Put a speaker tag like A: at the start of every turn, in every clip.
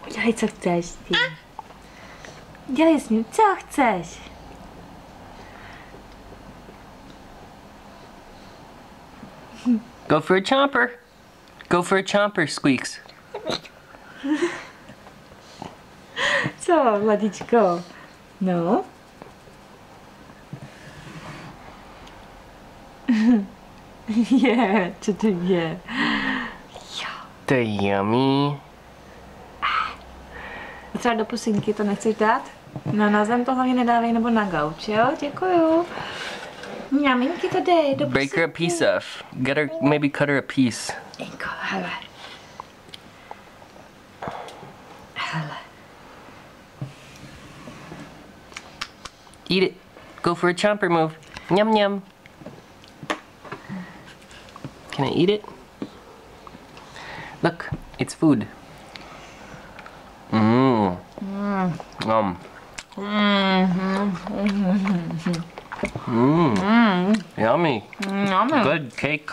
A: Udělej, co chceš, ty. Dělej s ním, co chceš.
B: Go for a chomper. Go for a chomper, Squeaks.
A: Co, mladičko? No? Je, co to je?
B: To je yummy.
A: Třeba do pusinky to nechceš dát? No na zem to hlavně nedávej, nebo na gauč, jo? Děkuju. Mňaminky to dej, do
B: Break her a
A: pusinky.
B: piece of. Get her, maybe cut her a piece.
A: Inko, hele. Hele.
B: Eat it. Go for a chomper move. Yum yum. Can I eat it? Look, it's food. Mmm. Mmm. Yummy.
A: Yummy.
B: Good cake.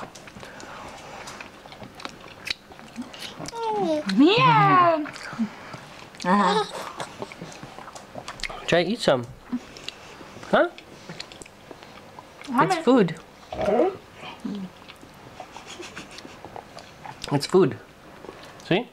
A: Yeah.
B: Try to eat some. Huh? It's food. It's food. See?